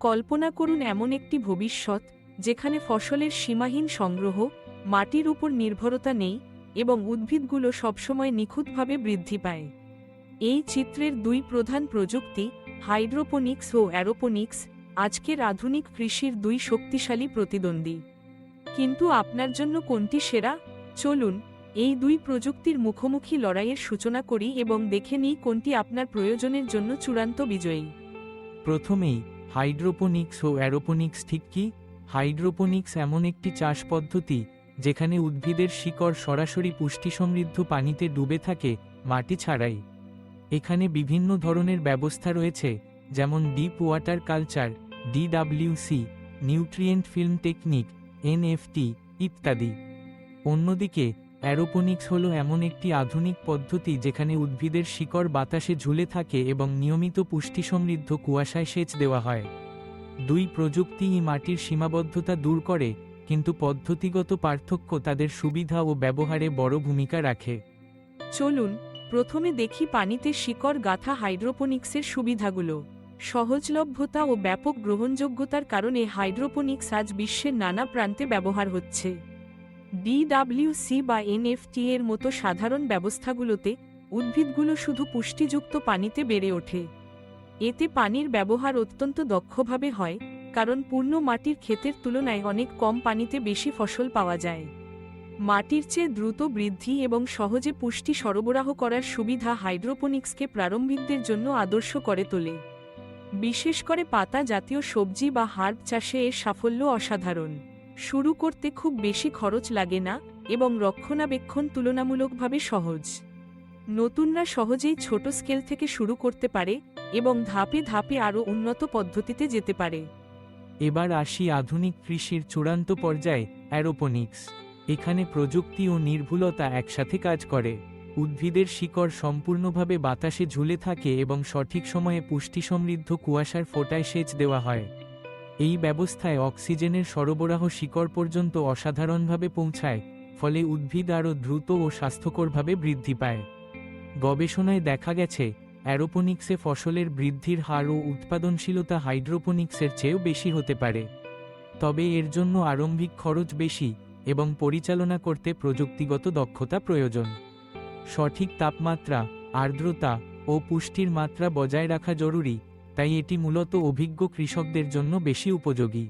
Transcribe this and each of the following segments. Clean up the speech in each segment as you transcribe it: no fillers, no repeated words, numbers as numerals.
কল্পনা করুন এমন একটি ভবিষ্যৎ যেখানে ফসলের সীমাহীন সংগ্রহ, মাটির উপর নির্ভরতা নেই এবং উদ্ভিদগুলো সবসময় নিখুঁতভাবে বৃদ্ধি পায়। এই চিত্রের দুই প্রধান প্রযুক্তি, হাইড্রোপনিক্স ও অ্যারোপনিক্স, আজকের আধুনিক কৃষির দুই শক্তিশালী প্রতিদ্বন্দ্বী। কিন্তু আপনার জন্য কোনটি সেরা? চলুন এই দুই প্রযুক্তির মুখোমুখি লড়াইয়ের সূচনা করি এবং দেখে নিই কোনটি আপনার প্রয়োজনের জন্য চূড়ান্ত বিজয়ী। প্রথমেই, হাইড্রোপনিক্স ও অ্যারোপনিক্স ঠিক কি? হাইড্রোপনিক্স এমন একটি চাষ পদ্ধতি যেখানে উদ্ভিদের শিকড় সরাসরি পুষ্টিসমৃদ্ধ পানিতে ডুবে থাকে, মাটি ছাড়াই। এখানে বিভিন্ন ধরনের ব্যবস্থা রয়েছে, যেমন deep water culture, DWC, nutrient film technique, NFT ইত্যাদি। অন্যদিকে, অ্যারোপনিক্স হল এমন একটি আধুনিক পদ্ধতি যেখানে উদ্ভিদের শিকড় বাতাসে ঝুলে থাকে এবং নিয়মিত পুষ্টিসমৃদ্ধ কুয়াশায় সেচ দেওয়া হয়। দুই প্রযুক্তিই মাটির সীমাবদ্ধতা দূর করে, কিন্তু পদ্ধতিগত পার্থক্য তাদের সুবিধা ও ব্যবহারে বড় ভূমিকা রাখে। চলুন প্রথমে দেখি পানিতে শিকড় গাঁথা হাইড্রোপনিক্সের সুবিধাগুলো। সহজলভ্যতা ও ব্যাপক গ্রহণযোগ্যতার কারণে হাইড্রোপনিক্স আজ বিশ্বের নানা প্রান্তে ব্যবহার হচ্ছে। DWC বা NFT এর মতো সাধারণ ব্যবস্থাগুলোতে উদ্ভিদগুলো শুধু পুষ্টিযুক্ত পানিতে বেড়ে ওঠে। এতে পানির ব্যবহার অত্যন্ত দক্ষভাবে হয়, কারণ পূর্ণ মাটির ক্ষেতের তুলনায় অনেক কম পানিতে বেশি ফসল পাওয়া যায়। মাটির চেয়ে দ্রুত বৃদ্ধি এবং সহজে পুষ্টি সরবরাহ করার সুবিধা হাইড্রোপনিক্সকে প্রারম্ভিকদের জন্য আদর্শ করে তোলে। বিশেষ করে পাতা জাতীয় সবজি বা হার্ব চাষে এর সাফল্য অসাধারণ। শুরু করতে খুব বেশি খরচ লাগে না এবং রক্ষণাবেক্ষণ তুলনামূলকভাবে সহজ। নতুনরা সহজেই ছোট স্কেল থেকে শুরু করতে পারে এবং ধাপে ধাপে আরও উন্নত পদ্ধতিতে যেতে পারে। এবার আসি আধুনিক কৃষির চূড়ান্ত পর্যায়ে, অ্যারোপনিক্স। এখানে প্রযুক্তি ও নির্ভুলতা একসাথে কাজ করে। উদ্ভিদের শিকড় সম্পূর্ণভাবে বাতাসে ঝুলে থাকে এবং সঠিক সময়ে পুষ্টিসমৃদ্ধ কুয়াশার ফোঁটায় সেচ দেওয়া হয়। এই ব্যবস্থায় অক্সিজেনের সরবরাহ শিকড় পর্যন্ত অসাধারণভাবে পৌঁছায়, ফলে উদ্ভিদ আরও দ্রুত ও স্বাস্থ্যকরভাবে বৃদ্ধি পায়। গবেষণায় দেখা গেছে, অ্যারোপনিক্সে ফসলের বৃদ্ধির হার ও উৎপাদনশীলতা হাইড্রোপনিক্সের চেয়েও বেশি হতে পারে। তবে এর জন্য আরম্ভিক খরচ বেশি এবং পরিচালনা করতে প্রযুক্তিগত দক্ষতা প্রয়োজন। সঠিক তাপমাত্রা, আর্দ্রতা ও পুষ্টির মাত্রা বজায় রাখা জরুরি, তাই এটি মূলত অভিজ্ঞ কৃষকদের জন্য বেশি উপযোগী।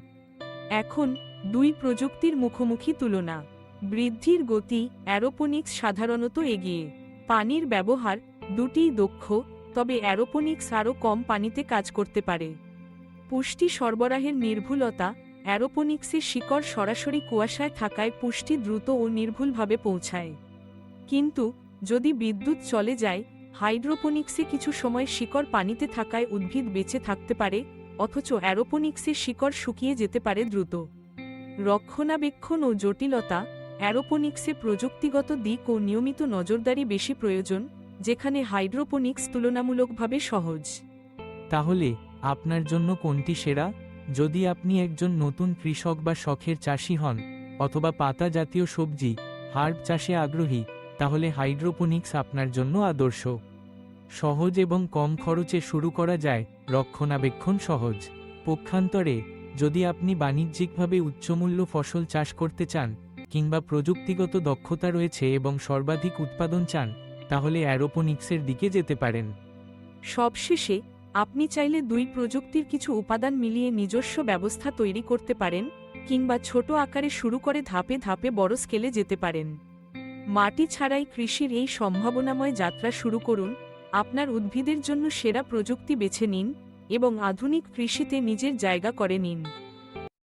এখন দুই প্রযুক্তির মুখোমুখি তুলনা। বৃদ্ধির গতি, অ্যারোপনিক্স সাধারণত এগিয়ে। পানির ব্যবহার, দুটিই দক্ষ, তবে অ্যারোপনিক্স আরও কম পানিতে কাজ করতে পারে। পুষ্টি সরবরাহের নির্ভুলতা, অ্যারোপনিক্সে শিকড় সরাসরি কুয়াশায় থাকায় পুষ্টি দ্রুত ও নির্ভুলভাবে পৌঁছায়। কিন্তু যদি বিদ্যুৎ চলে যায়, হাইড্রোপনিক্সে কিছু সময় শিকড় পানিতে থাকায় উদ্ভিদ বেঁচে থাকতে পারে, অথচ অ্যারোপনিক্সে শিকড় শুকিয়ে যেতে পারে দ্রুত। রক্ষণাবেক্ষণ ও জটিলতা, অ্যারোপনিক্সে প্রযুক্তিগত দিক ও নিয়মিত নজরদারি বেশি প্রয়োজন, যেখানে হাইড্রোপনিক্স তুলনামূলকভাবে সহজ। তাহলে আপনার জন্য কোনটি সেরা? যদি আপনি একজন নতুন কৃষক বা শখের চাষি হন, অথবা পাতা জাতীয় সবজি, হার্ব চাষে আগ্রহী, তাহলে হাইড্রোপনিক্স আপনার জন্য আদর্শ। সহজ এবং কম খরচে শুরু করা যায়, রক্ষণাবেক্ষণ সহজ। পক্ষান্তরে, যদি আপনি বাণিজ্যিকভাবে উচ্চমূল্য ফসল চাষ করতে চান, কিংবা প্রযুক্তিগত দক্ষতা রয়েছে এবং সর্বাধিক উৎপাদন চান, তাহলে অ্যারোপনিক্সের দিকে যেতে পারেন। সবশেষে, আপনি চাইলে দুই প্রযুক্তির কিছু উপাদান মিলিয়ে নিজস্ব ব্যবস্থা তৈরি করতে পারেন, কিংবা ছোট আকারে শুরু করে ধাপে ধাপে বড় স্কেলে যেতে পারেন। মাটি ছাড়াই কৃষির এই সম্ভাবনাময় যাত্রা শুরু করুন। আপনার উদ্ভিদের জন্য সেরা প্রযুক্তি বেছে নিন এবং আধুনিক কৃষিতে নিজের জায়গা করে নিন।